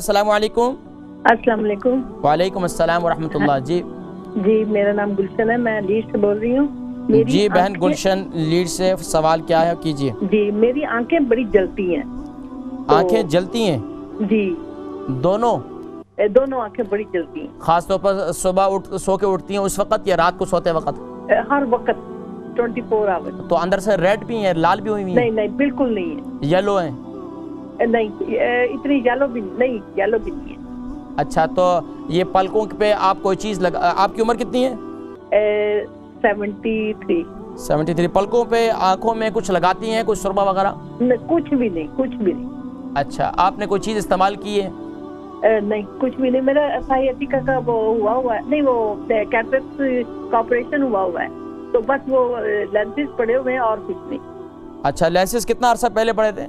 السلام علیکم۔ السلام علیکم۔ وعلیکم السلام ورحمۃ اللہ۔ جی میرا نام گلشن ہے، میں لیڈ سے بول رہی ہوں۔ جی بہن گلشن لیڈ سے سوال کیا ہے کیجیے۔ جی میری آنکھیں بڑی جلتی ہیں۔ آنکھیں جلتی ہیں؟ جی دونوں آنکھیں بڑی جلتی ہیں۔ خاص طور پر صبح سو کے اٹھتی ہیں اس وقت یا رات کو سوتے وقت؟ ہر وقت 24 آور۔ تو اندر سے ریڈ بھی ہیں، لال بھی ہوئی ہیں؟ نہیں بالکل نہیں ہے۔ یلو ہیں؟ نہیں اتنی یلو بھی نہیں ہے۔ اچھا تو یہ پلکوں پہ آپ کوئی چیز آپ کی عمر کتنی ہے؟ 73۔ پلکوں پہ آنکھوں میں کچھ لگاتی ہیں، کچھ سرما وغیرہ؟ کچھ بھی نہیں۔ اچھا آپ نے کوئی چیز استعمال کی ہے؟ نہیں کچھ بھی نہیں۔ میرا سائیٹکا کا وہ ہوا ہے، نہیں وہ کیٹریکٹ کا آپریشن ہوا ہے، تو بس وہ لینسز پڑے ہوئے ہیں اور کچھ نہیں۔ اچھا لینسز کتنا عرصہ پہلے پڑے تھے؟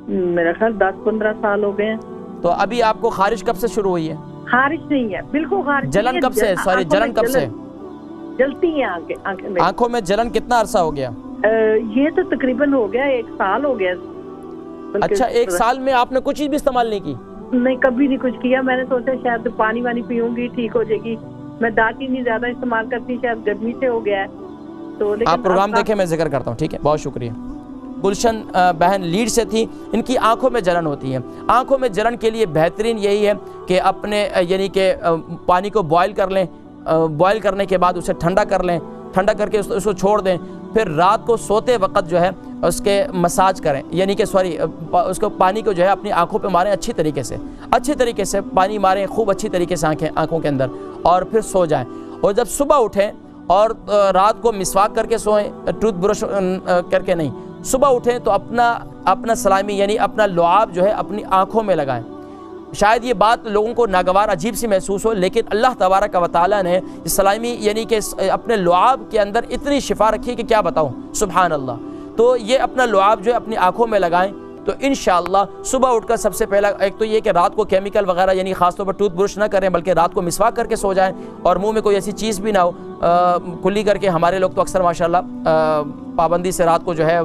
میرا خیال 10-15 سال ہو گئے ہیں۔ تو ابھی آپ کو خارش کب سے شروع ہوئی ہے؟ خارش نہیں ہے، بالکل خارش۔ جلن کب سے؟ سوری جلن کب سے؟ جلتی ہیں آنکھوں میں جلن کتنا عرصہ ہو گیا؟ یہ تو تقریباً ہو گیا 1 سال ہو گیا۔ اچھا 1 سال میں آپ نے کچھ چیز بھی استعمال نہیں کی؟ نہیں کبھی نہیں کچھ کیا۔ میں نے سوچا شاید پانی وانی پیوں گی ٹھیک ہو جائے گی۔ میں دانت ہی نہیں زیادہ استعمال کرتی، شاید گرمی سے ہو گیا ہے تو۔ آپ پروگرام دیکھیں، میں ذکر کرتا ہوں، ٹھیک ہے؟ بہت شکریہ۔ گلشن بہن لیڈ سے تھی، ان کی آنکھوں میں جلن ہوتی ہے۔ آنکھوں میں جلن کے لیے بہترین یہی ہے کہ اپنے یعنی کہ پانی کو بوائل کر لیں، بوائل کرنے کے بعد اسے ٹھنڈا کر لیں، ٹھنڈا کر کے اس کو چھوڑ دیں، پھر رات کو سوتے وقت جو ہے اس کے مساج کریں، یعنی کہ اس کو پانی کو جو ہے اپنی آنکھوں پہ ماریں اچھی طریقے سے پانی ماریں خوب اچھی طریقے سے آنکھوں کے اندر، اور پھر سو جائیں۔ اور جب صبح اٹھیں اور رات کو مسواک کر کے سوئیں، ٹوتھ برش کر کے نہیں، صبح اٹھیں تو اپنا سلامی یعنی اپنا لعاب جو ہے اپنی آنکھوں میں لگائیں۔ شاید یہ بات لوگوں کو ناگوار عجیب سی محسوس ہو، لیکن اللہ تبارک و تعالیٰ نے سلامی یعنی کہ اپنے لعاب کے اندر اتنی شفا رکھی کہ کیا بتاؤں، سبحان اللہ۔ تو یہ اپنا لعاب جو ہے اپنی آنکھوں میں لگائیں تو انشاءاللہ صبح اٹھ کر سب سے پہلا ایک تو یہ کہ رات کو کیمیکل وغیرہ یعنی خاص طور پر ٹوتھ برش نہ کریں، بلکہ رات کو مسواک کر کے سو جائیں، اور منہ میں کوئی ایسی چیز بھی نہ ہو کلی کر کے۔ ہمارے لوگ تو اکثر ماشاءاللہ پابندی سے رات کو جو ہے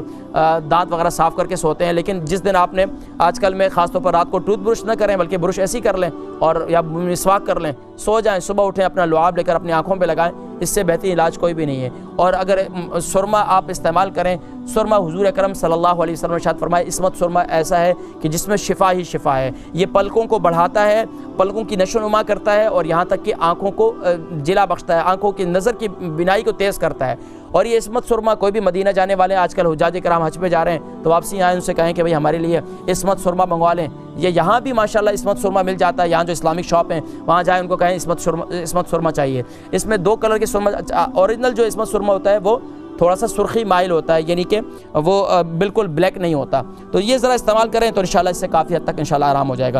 دانت وغیرہ صاف کر کے سوتے ہیں، لیکن جس دن آپ نے آج کل میں خاص طور پر رات کو ٹوتھ برش نہ کریں بلکہ برش ایسی کر لیں اور یا مسواک کر لیں، سو جائیں، صبح اٹھیں اپنا لعاب لے کر اپنی آنکھوں پہ لگائیں، اس سے بہترین علاج کوئی بھی نہیں ہے۔ اور اگر سرما آپ استعمال کریں، سرما حضور اکرم صلی اللہ علیہ وسلم نے ارشاد فرمایا عصمت سرما ایسا ہے کہ جس میں شفا ہی شفا ہے، یہ پلکوں کو بڑھاتا ہے، پلکوں کی نشو و نما کرتا ہے، اور یہاں تک کہ آنکھوں کو جلا بخشتا ہے، آنکھوں کی نظر کی بینائی کو تیز کرتا ہے۔ اور یہ عصمت سرما کوئی بھی مدینہ جانے والے آج کل حجاج کرام حج پہ جا رہے ہیں تو واپسی آئیں ان سے کہیں کہ بھائی ہمارے لیے عصمت سرما منگوا لیں، یہ یہاں بھی ماشاءاللہ عصمت سرما مل جاتا ہے، یہاں جو اسلامک شاپ ہیں وہاں جائیں ان کو کہیں عصمت سرما چاہیے۔ اس میں 2 کلر کے سرما، اوریجنل جو عصمت سرما ہوتا ہے وہ تھوڑا سا سرخی مائل ہوتا ہے، یعنی کہ وہ بالکل بلیک نہیں ہوتا، تو یہ ذرا استعمال کریں تو انشاءاللہ اس سے کافی حد تک انشاءاللہ آرام ہو جائے گا۔